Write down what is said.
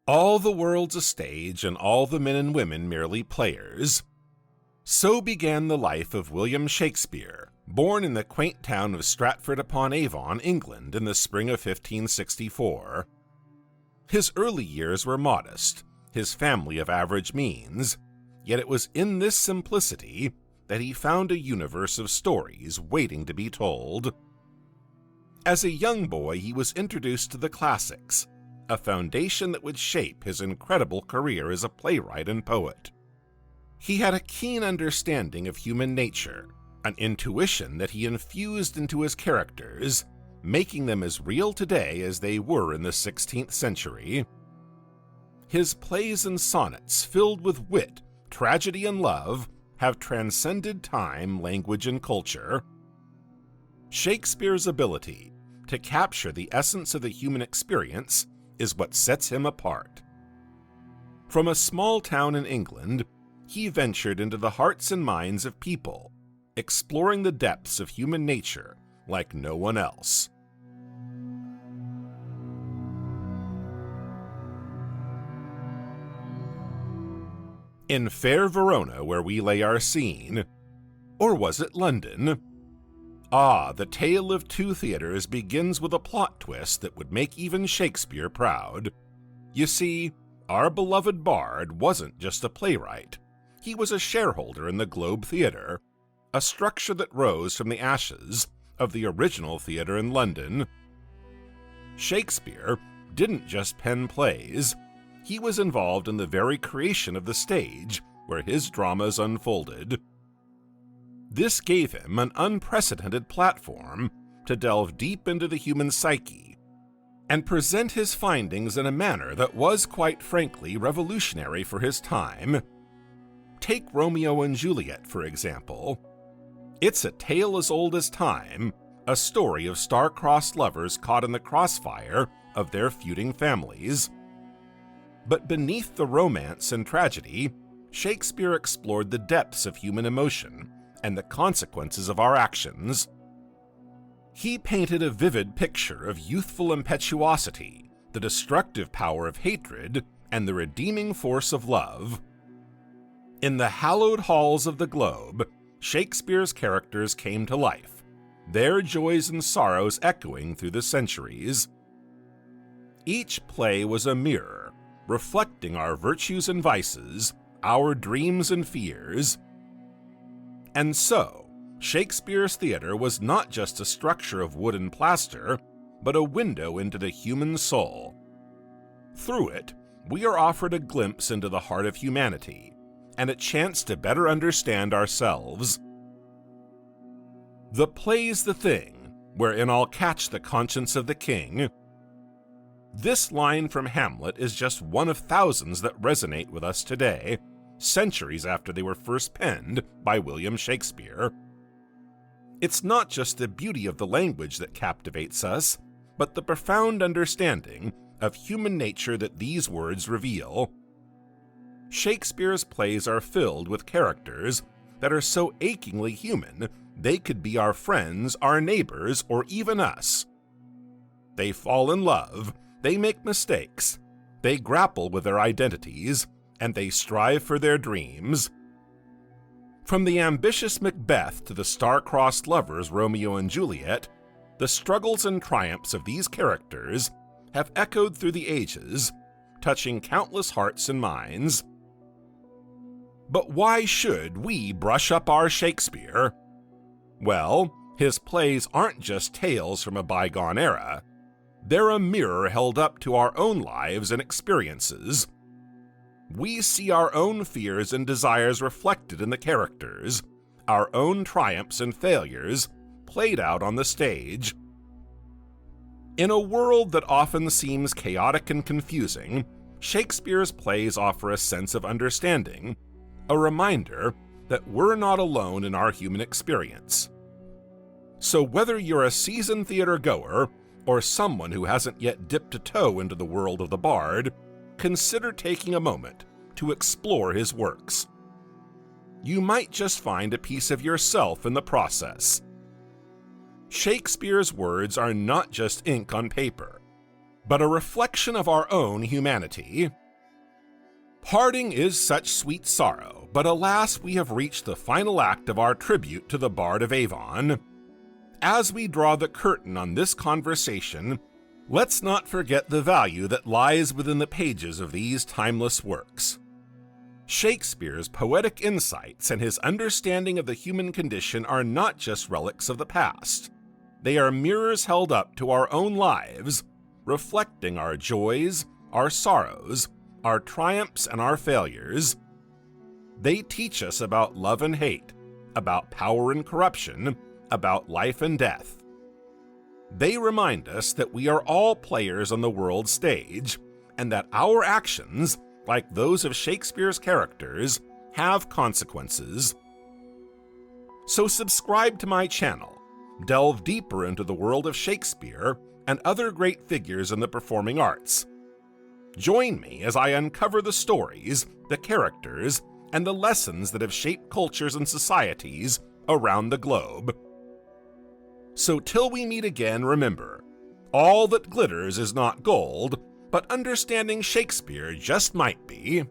All the world's a stage, and all the men and women merely players. So began the life of William Shakespeare, born in the quaint town of Stratford-upon-Avon, England, in the spring of 1564. His early years were modest, his family of average means, yet it was in this simplicity that he found a universe of stories waiting to be told. As a young boy, he was introduced to the classics, a foundation that would shape his incredible career as a playwright and poet. He had a keen understanding of human nature, an intuition that he infused into his characters, making them as real today as they were in the 16th century. His plays and sonnets, filled with wit, tragedy, and love, have transcended time, language, and culture. Shakespeare's ability to capture the essence of the human experience is what sets him apart. From a small town in England, he ventured into the hearts and minds of people, exploring the depths of human nature like no one else. In fair Verona, where we lay our scene, or was it London? Ah, the tale of two theaters begins with a plot twist that would make even Shakespeare proud. You see, our beloved bard wasn't just a playwright. He was a shareholder in the Globe Theatre, a structure that rose from the ashes of the original theatre in London. Shakespeare didn't just pen plays. He was involved in the very creation of the stage where his dramas unfolded. This gave him an unprecedented platform to delve deep into the human psyche and present his findings in a manner that was, quite frankly, revolutionary for his time. Take Romeo and Juliet, for example. It's a tale as old as time, a story of star-crossed lovers caught in the crossfire of their feuding families. But beneath the romance and tragedy, Shakespeare explored the depths of human emotion and the consequences of our actions. He painted a vivid picture of youthful impetuosity, the destructive power of hatred, and the redeeming force of love. In the hallowed halls of the Globe, Shakespeare's characters came to life, their joys and sorrows echoing through the centuries. Each play was a mirror, reflecting our virtues and vices, our dreams and fears. And so, Shakespeare's theatre was not just a structure of wood and plaster, but a window into the human soul. Through it, we are offered a glimpse into the heart of humanity, and a chance to better understand ourselves. The play's the thing, wherein I'll catch the conscience of the king. This line from Hamlet is just one of thousands that resonate with us today, centuries after they were first penned by William Shakespeare. It's not just the beauty of the language that captivates us, but the profound understanding of human nature that these words reveal. Shakespeare's plays are filled with characters that are so achingly human they could be our friends, our neighbors, or even us. They fall in love, they make mistakes, they grapple with their identities, and they strive for their dreams. From the ambitious Macbeth to the star-crossed lovers Romeo and Juliet, the struggles and triumphs of these characters have echoed through the ages, touching countless hearts and minds. But why should we brush up our Shakespeare? Well, his plays aren't just tales from a bygone era. They're a mirror held up to our own lives and experiences. We see our own fears and desires reflected in the characters, our own triumphs and failures played out on the stage. In a world that often seems chaotic and confusing, Shakespeare's plays offer a sense of understanding, a reminder that we're not alone in our human experience. So whether you're a seasoned theater goer or someone who hasn't yet dipped a toe into the world of the bard, consider taking a moment to explore his works. You might just find a piece of yourself in the process. Shakespeare's words are not just ink on paper. but a reflection of our own humanity. Parting is such sweet sorrow, but alas, we have reached the final act of our tribute to the Bard of Avon. As we draw the curtain on this conversation, let's not forget the value that lies within the pages of these timeless works. Shakespeare's poetic insights and his understanding of the human condition are not just relics of the past. They are mirrors held up to our own lives, reflecting our joys, our sorrows, our triumphs, and our failures. They teach us about love and hate, about power and corruption, about life and death. They remind us that we are all players on the world stage, and that our actions, like those of Shakespeare's characters, have consequences. So subscribe to my channel, delve deeper into the world of Shakespeare and other great figures in the performing arts. Join me as I uncover the stories, the characters, and the lessons that have shaped cultures and societies around the globe. So till we meet again, remember, all that glitters is not gold, but understanding Shakespeare just might be.